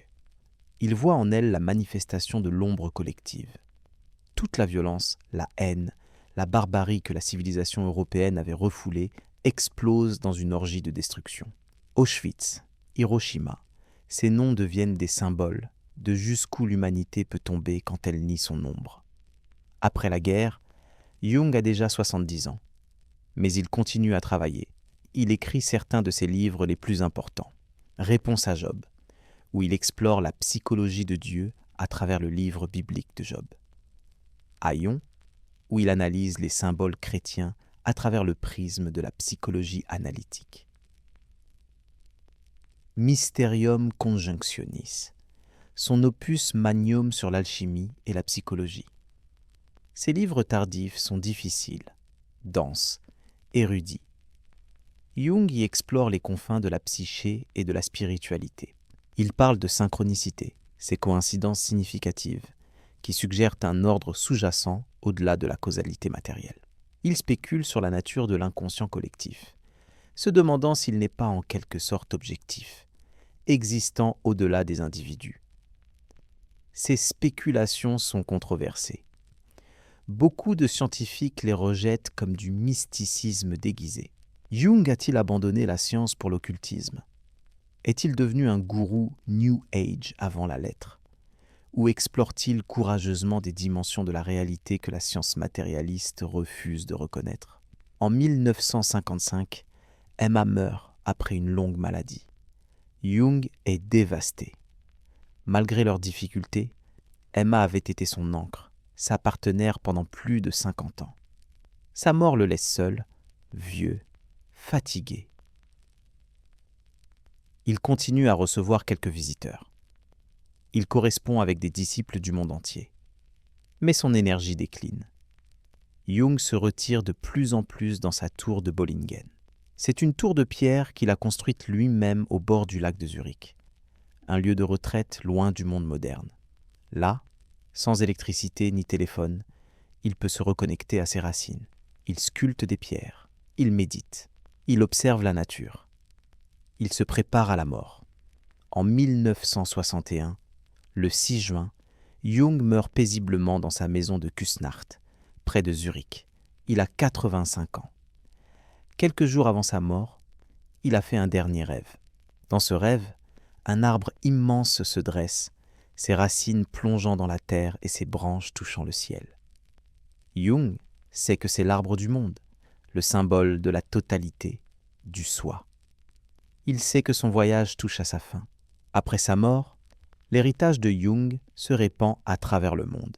Il voit en elle la manifestation de l'ombre collective. Toute la violence, la haine, la barbarie que la civilisation européenne avait refoulée explose dans une orgie de destruction. Auschwitz, Hiroshima, ces noms deviennent des symboles de jusqu'où l'humanité peut tomber quand elle nie son ombre. Après la guerre, Jung a déjà 70 ans, mais il continue à travailler. Il écrit certains de ses livres les plus importants. Réponse à Job, où il explore la psychologie de Dieu à travers le livre biblique de Job. Aion, où il analyse les symboles chrétiens à travers le prisme de la psychologie analytique. Mysterium Conjunctionis, son opus magnum sur l'alchimie et la psychologie. Ses livres tardifs sont difficiles, denses, érudits. Jung y explore les confins de la psyché et de la spiritualité. Il parle de synchronicité, ces coïncidences significatives, qui suggèrent un ordre sous-jacent au-delà de la causalité matérielle. Il spécule sur la nature de l'inconscient collectif, se demandant s'il n'est pas en quelque sorte objectif, existant au-delà des individus. Ces spéculations sont controversées. Beaucoup de scientifiques les rejettent comme du mysticisme déguisé. Jung a-t-il abandonné la science pour l'occultisme? Est-il devenu un gourou New Age avant la lettre? Ou explore-t-il courageusement des dimensions de la réalité que la science matérialiste refuse de reconnaître? En 1955, Emma meurt après une longue maladie. Jung est dévasté. Malgré leurs difficultés, Emma avait été son ancre, sa partenaire pendant plus de 50 ans. Sa mort le laisse seul, vieux, fatigué. Il continue à recevoir quelques visiteurs. Il correspond avec des disciples du monde entier. Mais son énergie décline. Jung se retire de plus en plus dans sa tour de Bollingen. C'est une tour de pierre qu'il a construite lui-même au bord du lac de Zurich, un lieu de retraite loin du monde moderne. Là, sans électricité ni téléphone, il peut se reconnecter à ses racines. Il sculpte des pierres, il médite, il observe la nature. Il se prépare à la mort. En 1961, le 6 juin, Jung meurt paisiblement dans sa maison de Küsnacht, près de Zurich. Il a 85 ans. Quelques jours avant sa mort, il a fait un dernier rêve. Dans ce rêve, un arbre immense se dresse, ses racines plongeant dans la terre et ses branches touchant le ciel. Jung sait que c'est l'arbre du monde, le symbole de la totalité, du soi. Il sait que son voyage touche à sa fin. Après sa mort, l'héritage de Jung se répand à travers le monde.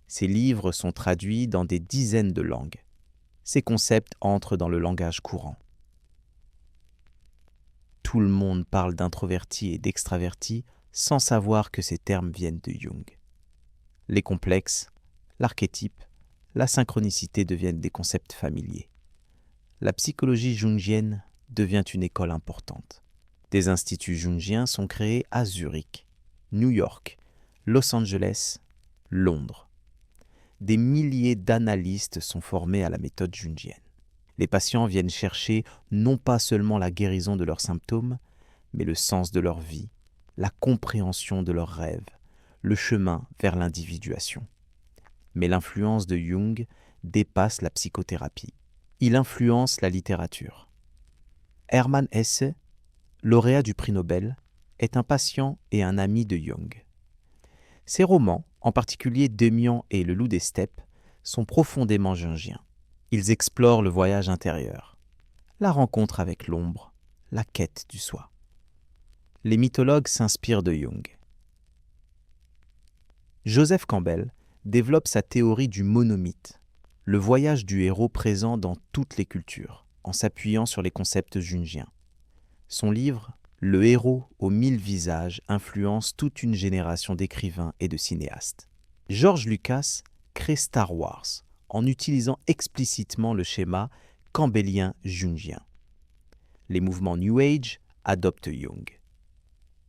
Ses livres sont traduits dans des dizaines de langues. Ses concepts entrent dans le langage courant. Tout le monde parle d'introverti et d'extraverti sans savoir que ces termes viennent de Jung. Les complexes, l'archétype, la synchronicité deviennent des concepts familiers. La psychologie jungienne devient une école importante. Des instituts jungiens sont créés à Zurich, New York, Los Angeles, Londres. Des milliers d'analystes sont formés à la méthode jungienne. Les patients viennent chercher non pas seulement la guérison de leurs symptômes, mais le sens de leur vie, la compréhension de leurs rêves, le chemin vers l'individuation. Mais l'influence de Jung dépasse la psychothérapie. Il influence la littérature. Hermann Hesse, lauréat du prix Nobel, est un patient et un ami de Jung. Ses romans, en particulier Demian et Le loup des steppes, sont profondément jungiens. Ils explorent le voyage intérieur, la rencontre avec l'ombre, la quête du soi. Les mythologues s'inspirent de Jung. Joseph Campbell développe sa théorie du monomythe, le voyage du héros présent dans toutes les cultures, en s'appuyant sur les concepts jungiens. Son livre « Le héros aux 1000 visages » influence toute une génération d'écrivains et de cinéastes. George Lucas crée Star Wars en utilisant explicitement le schéma campbellien-jungien. Les mouvements New Age adoptent Jung,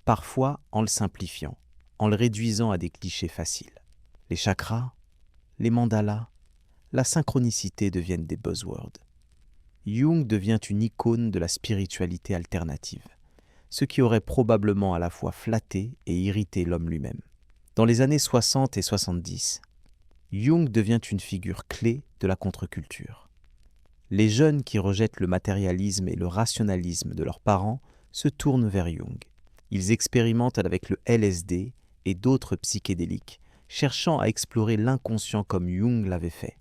parfois en le simplifiant, en le réduisant à des clichés faciles. Les chakras, les mandalas, la synchronicité deviennent des buzzwords. Jung devient une icône de la spiritualité alternative, ce qui aurait probablement à la fois flatté et irrité l'homme lui-même. Dans les années 60 et 70, Jung devient une figure clé de la contre-culture. Les jeunes qui rejettent le matérialisme et le rationalisme de leurs parents se tournent vers Jung. Ils expérimentent avec le LSD et d'autres psychédéliques, cherchant à explorer l'inconscient comme Jung l'avait fait.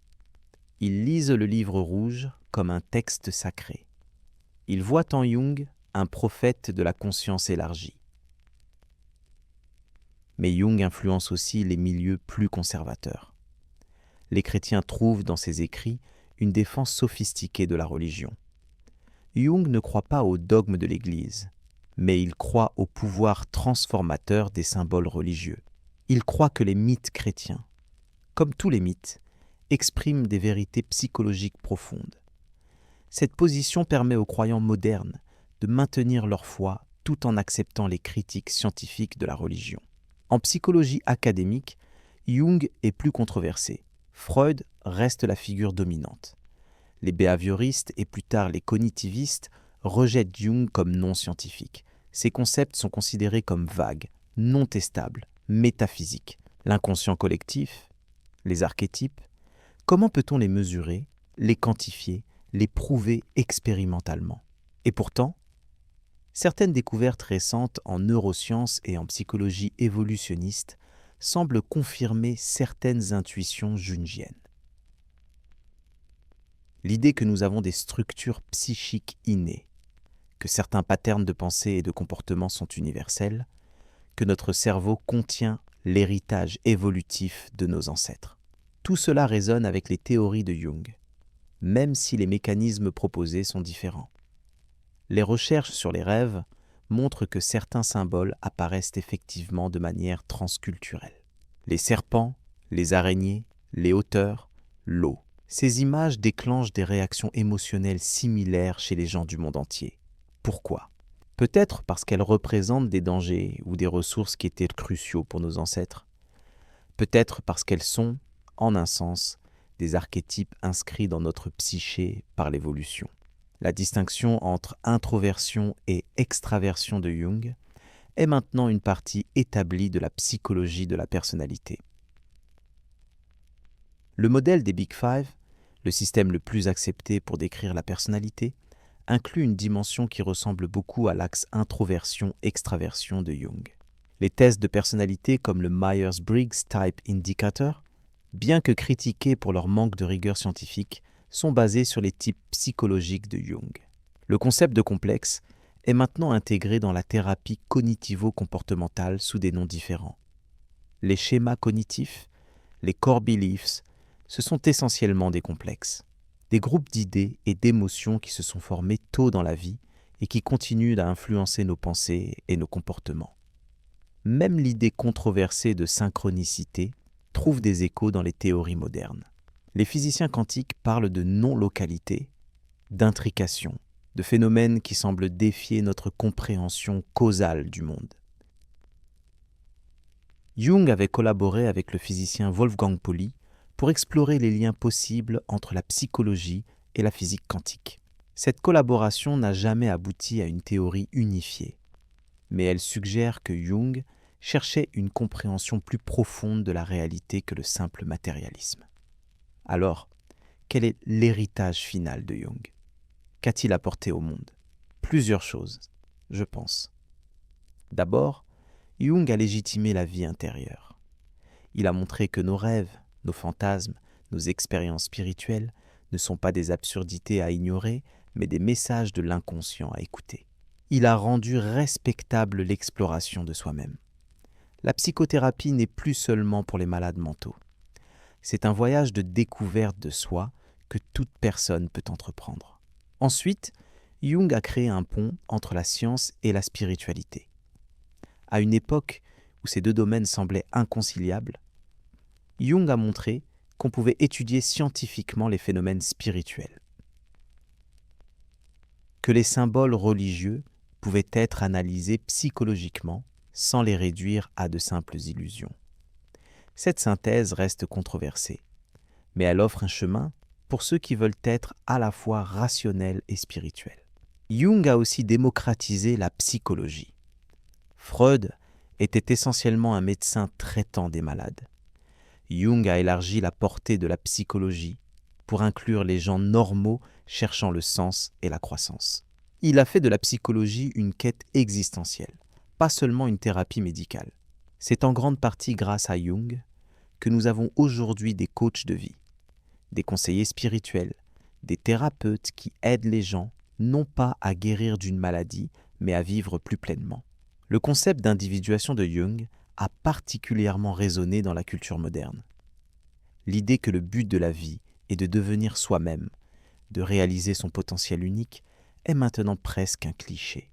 Ils lisent le livre rouge comme un texte sacré. Ils voient en Jung un prophète de la conscience élargie. Mais Jung influence aussi les milieux plus conservateurs. Les chrétiens trouvent dans ses écrits une défense sophistiquée de la religion. Jung ne croit pas au dogme de l'Église, mais il croit au pouvoir transformateur des symboles religieux. Il croit que les mythes chrétiens, comme tous les mythes, expriment des vérités psychologiques profondes. Cette position permet aux croyants modernes de maintenir leur foi tout en acceptant les critiques scientifiques de la religion. En psychologie académique, Jung est plus controversé. Freud reste la figure dominante. Les behavioristes et plus tard les cognitivistes rejettent Jung comme non scientifique. Ces concepts sont considérés comme vagues, non testables, métaphysiques. L'inconscient collectif, les archétypes, comment peut-on les mesurer, les quantifier, les prouver expérimentalement? Et pourtant, certaines découvertes récentes en neurosciences et en psychologie évolutionniste semblent confirmer certaines intuitions jungiennes. L'idée que nous avons des structures psychiques innées, que certains patterns de pensée et de comportement sont universels, que notre cerveau contient l'héritage évolutif de nos ancêtres. Tout cela résonne avec les théories de Jung, même si les mécanismes proposés sont différents. Les recherches sur les rêves montrent que certains symboles apparaissent effectivement de manière transculturelle. Les serpents, les araignées, les hauteurs, l'eau. Ces images déclenchent des réactions émotionnelles similaires chez les gens du monde entier. Pourquoi ? Peut-être parce qu'elles représentent des dangers ou des ressources qui étaient cruciaux pour nos ancêtres. Peut-être parce qu'elles sont, en un sens, des archétypes inscrits dans notre psyché par l'évolution. La distinction entre introversion et extraversion de Jung est maintenant une partie établie de la psychologie de la personnalité. Le modèle des Big Five, le système le plus accepté pour décrire la personnalité, inclut une dimension qui ressemble beaucoup à l'axe introversion-extraversion de Jung. Les tests de personnalité comme le Myers-Briggs Type Indicator, bien que critiqués pour leur manque de rigueur scientifique, sont basés sur les types psychologiques de Jung. Le concept de complexe est maintenant intégré dans la thérapie cognitivo-comportementale sous des noms différents. Les schémas cognitifs, les core beliefs, ce sont essentiellement des complexes, des groupes d'idées et d'émotions qui se sont formés tôt dans la vie et qui continuent à influencer nos pensées et nos comportements. Même l'idée controversée de synchronicité trouve des échos dans les théories modernes. Les physiciens quantiques parlent de non-localité, d'intrication, de phénomènes qui semblent défier notre compréhension causale du monde. Jung avait collaboré avec le physicien Wolfgang Pauli pour explorer les liens possibles entre la psychologie et la physique quantique. Cette collaboration n'a jamais abouti à une théorie unifiée, mais elle suggère que Jung cherchait une compréhension plus profonde de la réalité que le simple matérialisme. Alors, quel est l'héritage final de Jung ? Qu'a-t-il apporté au monde ? Plusieurs choses, je pense. D'abord, Jung a légitimé la vie intérieure. Il a montré que nos rêves, nos fantasmes, nos expériences spirituelles ne sont pas des absurdités à ignorer, mais des messages de l'inconscient à écouter. Il a rendu respectable l'exploration de soi-même. La psychothérapie n'est plus seulement pour les malades mentaux. C'est un voyage de découverte de soi que toute personne peut entreprendre. Ensuite, Jung a créé un pont entre la science et la spiritualité. À une époque où ces deux domaines semblaient inconciliables, Jung a montré qu'on pouvait étudier scientifiquement les phénomènes spirituels, que les symboles religieux pouvaient être analysés psychologiquement sans les réduire à de simples illusions. Cette synthèse reste controversée, mais elle offre un chemin pour ceux qui veulent être à la fois rationnels et spirituels. Jung a aussi démocratisé la psychologie. Freud était essentiellement un médecin traitant des malades. Jung a élargi la portée de la psychologie pour inclure les gens normaux cherchant le sens et la croissance. Il a fait de la psychologie une quête existentielle, pas seulement une thérapie médicale. C'est en grande partie grâce à Jung que nous avons aujourd'hui des coachs de vie, des conseillers spirituels, des thérapeutes qui aident les gens non pas à guérir d'une maladie, mais à vivre plus pleinement. Le concept d'individuation de Jung a particulièrement résonné dans la culture moderne. L'idée que le but de la vie est de devenir soi-même, de réaliser son potentiel unique, est maintenant presque un cliché.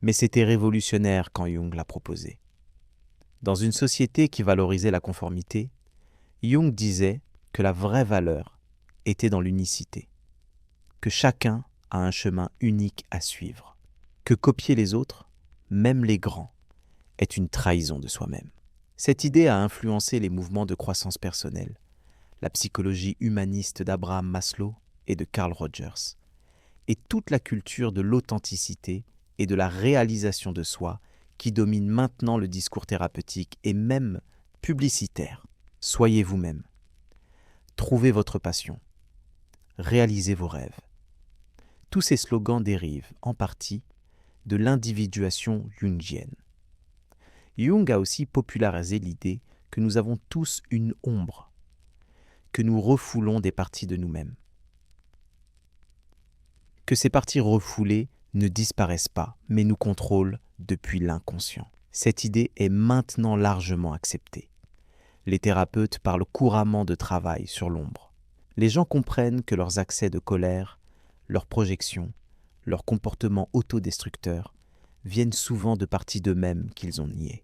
Mais c'était révolutionnaire quand Jung l'a proposé. Dans une société qui valorisait la conformité, Jung disait que la vraie valeur était dans l'unicité, que chacun a un chemin unique à suivre, que copier les autres, même les grands, est une trahison de soi-même. Cette idée a influencé les mouvements de croissance personnelle, la psychologie humaniste d'Abraham Maslow et de Carl Rogers, et toute la culture de l'authenticité et de la réalisation de soi qui domine maintenant le discours thérapeutique et même publicitaire. Soyez vous-même. Trouvez votre passion. Réalisez vos rêves. Tous ces slogans dérivent, en partie, de l'individuation jungienne. Jung a aussi popularisé l'idée que nous avons tous une ombre, que nous refoulons des parties de nous-mêmes. Que ces parties refoulées ne disparaissent pas, mais nous contrôlent depuis l'inconscient. Cette idée est maintenant largement acceptée. Les thérapeutes parlent couramment de travail sur l'ombre. Les gens comprennent que leurs accès de colère, leurs projections, leurs comportements autodestructeurs viennent souvent de parties d'eux-mêmes qu'ils ont niées.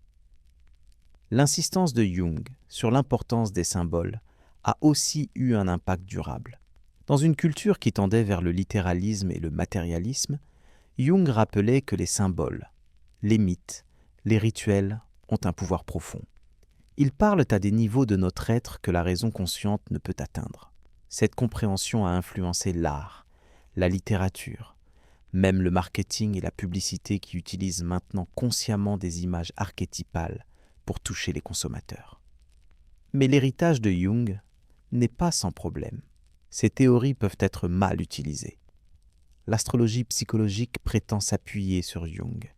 L'insistance de Jung sur l'importance des symboles a aussi eu un impact durable. Dans une culture qui tendait vers le littéralisme et le matérialisme, Jung rappelait que les symboles, les mythes, les rituels ont un pouvoir profond. Ils parlent à des niveaux de notre être que la raison consciente ne peut atteindre. Cette compréhension a influencé l'art, la littérature, même le marketing et la publicité qui utilisent maintenant consciemment des images archétypales pour toucher les consommateurs. Mais l'héritage de Jung n'est pas sans problème. Ces théories peuvent être mal utilisées. L'astrologie psychologique prétend s'appuyer sur Jung.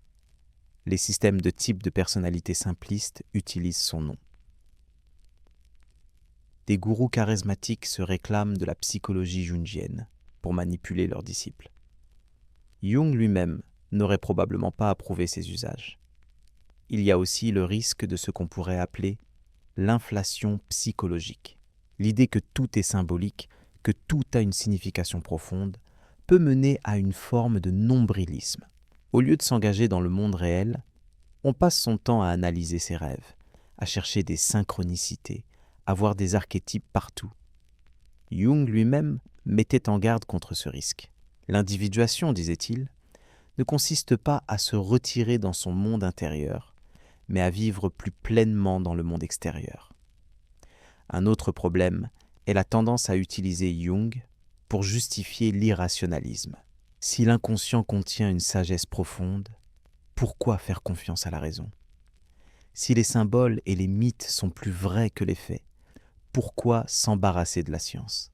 Les systèmes de type de personnalité simpliste utilisent son nom. Des gourous charismatiques se réclament de la psychologie jungienne pour manipuler leurs disciples. Jung lui-même n'aurait probablement pas approuvé ces usages. Il y a aussi le risque de ce qu'on pourrait appeler l'inflation psychologique. L'idée que tout est symbolique, que tout a une signification profonde, peut mener à une forme de nombrilisme. Au lieu de s'engager dans le monde réel, on passe son temps à analyser ses rêves, à chercher des synchronicités, à voir des archétypes partout. Jung lui-même mettait en garde contre ce risque. L'individuation, disait-il, ne consiste pas à se retirer dans son monde intérieur, mais à vivre plus pleinement dans le monde extérieur. Un autre problème est la tendance à utiliser Jung pour justifier l'irrationalisme. Si l'inconscient contient une sagesse profonde, pourquoi faire confiance à la raison? Si les symboles et les mythes sont plus vrais que les faits, pourquoi s'embarrasser de la science?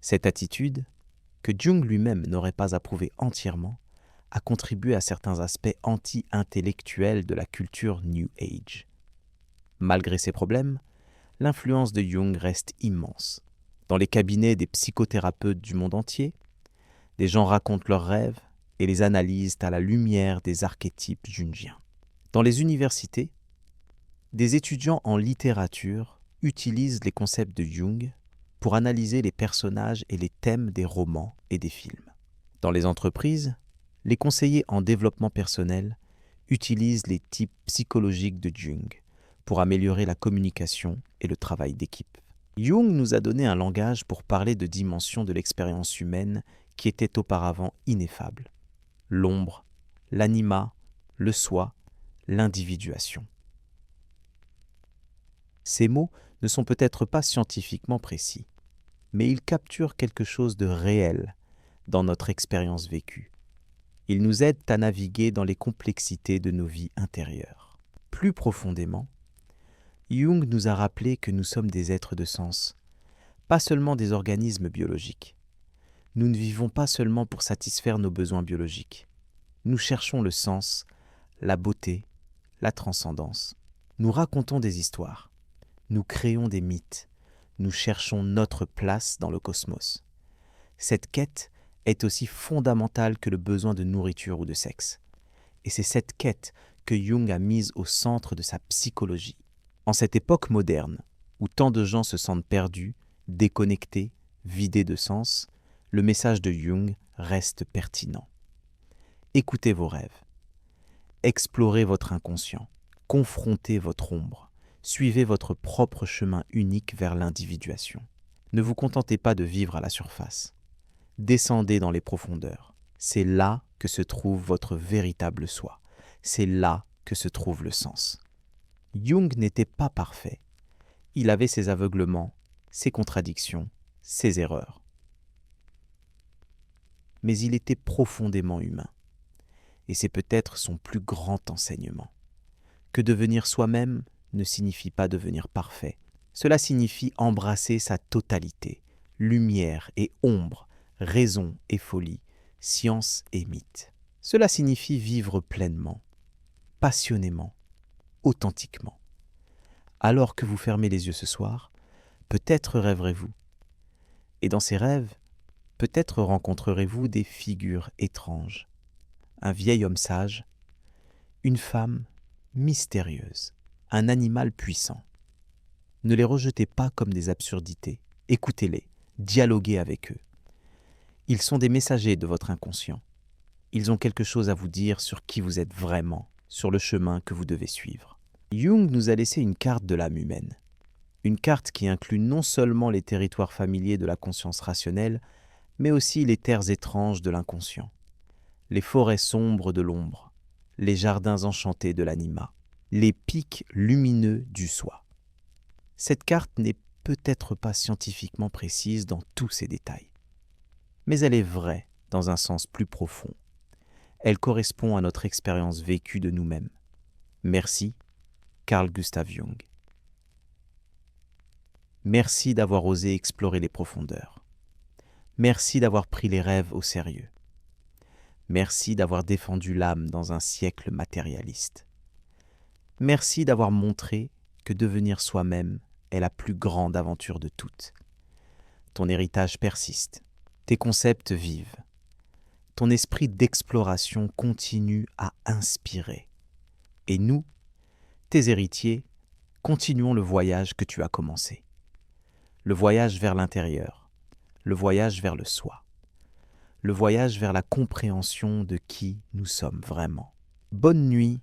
Cette attitude, que Jung lui-même n'aurait pas approuvée entièrement, a contribué à certains aspects anti-intellectuels de la culture New Age. Malgré ces problèmes, l'influence de Jung reste immense. Dans les cabinets des psychothérapeutes du monde entier, des gens racontent leurs rêves et les analysent à la lumière des archétypes jungiens. Dans les universités, des étudiants en littérature utilisent les concepts de Jung pour analyser les personnages et les thèmes des romans et des films. Dans les entreprises, les conseillers en développement personnel utilisent les types psychologiques de Jung pour améliorer la communication et le travail d'équipe. Jung nous a donné un langage pour parler de dimensions de l'expérience humaine qui étaient auparavant ineffables. L'ombre, l'anima, le soi, l'individuation. Ces mots ne sont peut-être pas scientifiquement précis, mais ils capturent quelque chose de réel dans notre expérience vécue. Ils nous aident à naviguer dans les complexités de nos vies intérieures. Plus profondément, Jung nous a rappelé que nous sommes des êtres de sens, pas seulement des organismes biologiques. Nous ne vivons pas seulement pour satisfaire nos besoins biologiques. Nous cherchons le sens, la beauté, la transcendance. Nous racontons des histoires. Nous créons des mythes. Nous cherchons notre place dans le cosmos. Cette quête est aussi fondamentale que le besoin de nourriture ou de sexe. Et c'est cette quête que Jung a mise au centre de sa psychologie. En cette époque moderne, où tant de gens se sentent perdus, déconnectés, vidés de sens, le message de Jung reste pertinent. Écoutez vos rêves. Explorez votre inconscient. Confrontez votre ombre. Suivez votre propre chemin unique vers l'individuation. Ne vous contentez pas de vivre à la surface. Descendez dans les profondeurs. C'est là que se trouve votre véritable soi. C'est là que se trouve le sens. Jung n'était pas parfait. Il avait ses aveuglements, ses contradictions, ses erreurs. Mais il était profondément humain. Et c'est peut-être son plus grand enseignement. Que devenir soi-même ne signifie pas devenir parfait. Cela signifie embrasser sa totalité, lumière et ombre, raison et folie, science et mythe. Cela signifie vivre pleinement, passionnément, authentiquement. Alors que vous fermez les yeux ce soir, peut-être rêverez-vous. Et dans ces rêves, peut-être rencontrerez-vous des figures étranges. Un vieil homme sage, une femme mystérieuse, un animal puissant. Ne les rejetez pas comme des absurdités. Écoutez-les, dialoguez avec eux. Ils sont des messagers de votre inconscient. Ils ont quelque chose à vous dire sur qui vous êtes vraiment, sur le chemin que vous devez suivre. Jung nous a laissé une carte de l'âme humaine. Une carte qui inclut non seulement les territoires familiers de la conscience rationnelle, mais aussi les terres étranges de l'inconscient, les forêts sombres de l'ombre, les jardins enchantés de l'anima, les pics lumineux du soi. Cette carte n'est peut-être pas scientifiquement précise dans tous ses détails, mais elle est vraie dans un sens plus profond. Elle correspond à notre expérience vécue de nous-mêmes. Merci, Carl Gustav Jung. Merci d'avoir osé explorer les profondeurs. Merci d'avoir pris les rêves au sérieux. Merci d'avoir défendu l'âme dans un siècle matérialiste. Merci d'avoir montré que devenir soi-même est la plus grande aventure de toutes. Ton héritage persiste, tes concepts vivent. Ton esprit d'exploration continue à inspirer. Et nous, tes héritiers, continuons le voyage que tu as commencé. Le voyage vers l'intérieur, le voyage vers le soi, le voyage vers la compréhension de qui nous sommes vraiment. Bonne nuit,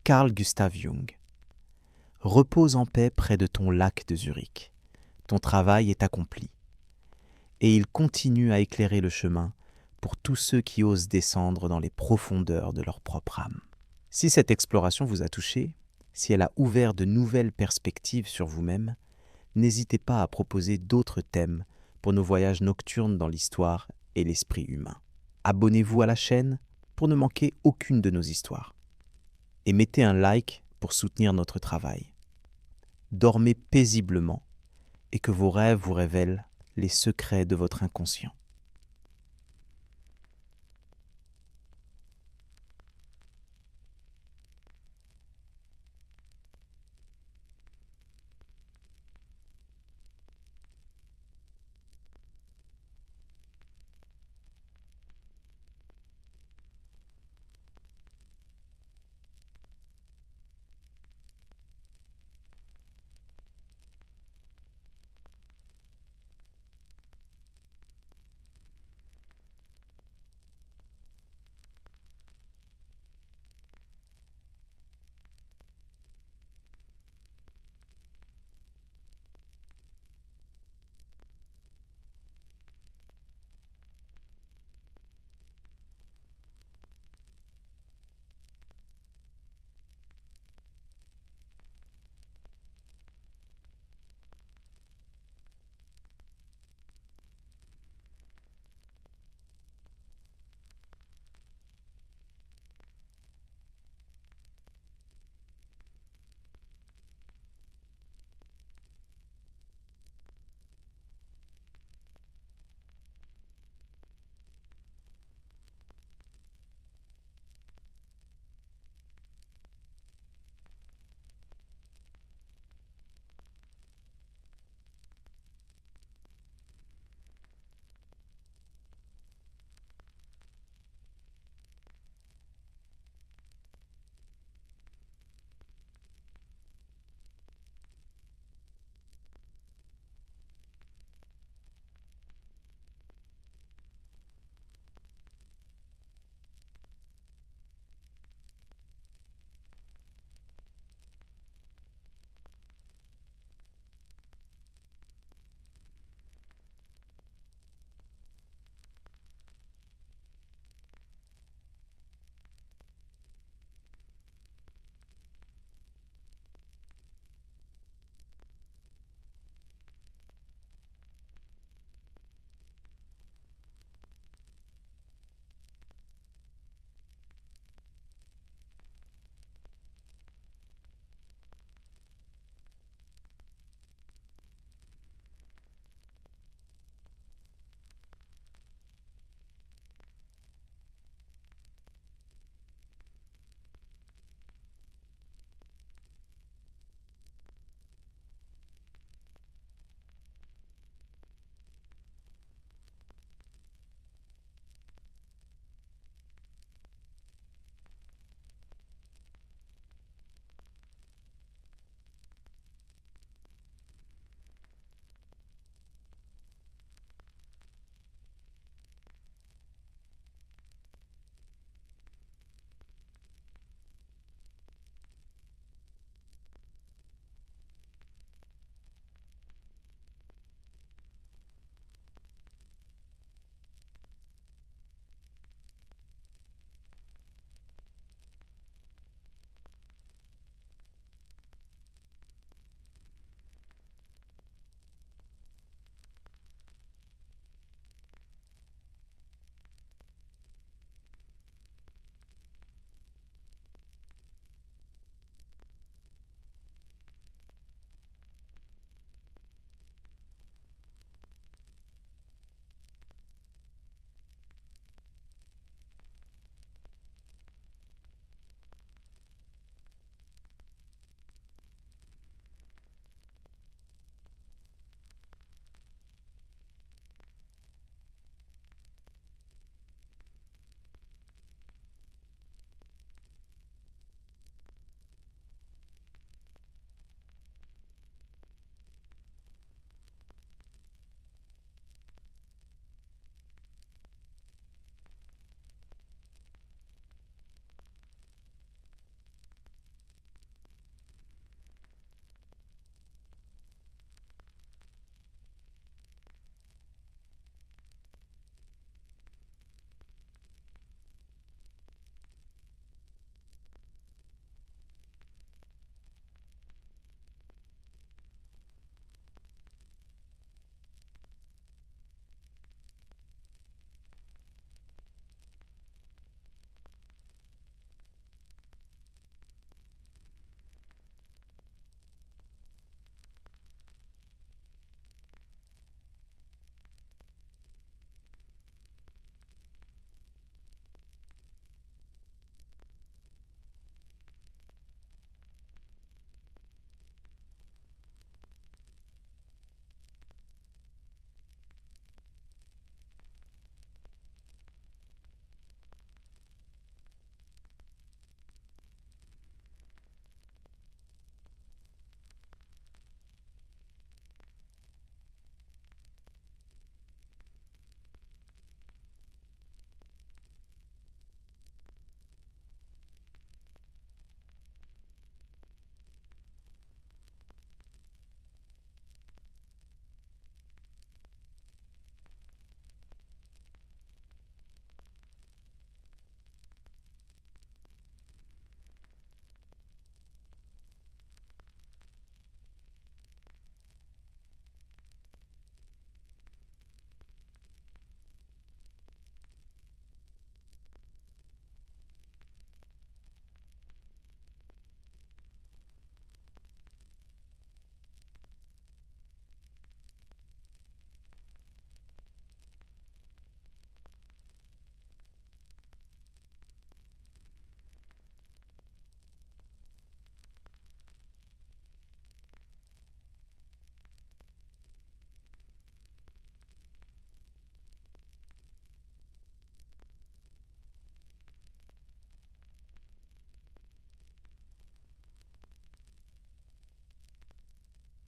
Carl Gustav Jung. Repose en paix près de ton lac de Zurich. Ton travail est accompli. Et il continue à éclairer le chemin pour tous ceux qui osent descendre dans les profondeurs de leur propre âme. Si cette exploration vous a touché, si elle a ouvert de nouvelles perspectives sur vous-même, n'hésitez pas à proposer d'autres thèmes pour nos voyages nocturnes dans l'histoire et l'esprit humain. Abonnez-vous à la chaîne pour ne manquer aucune de nos histoires. Et mettez un like pour soutenir notre travail. Dormez paisiblement et que vos rêves vous révèlent les secrets de votre inconscient.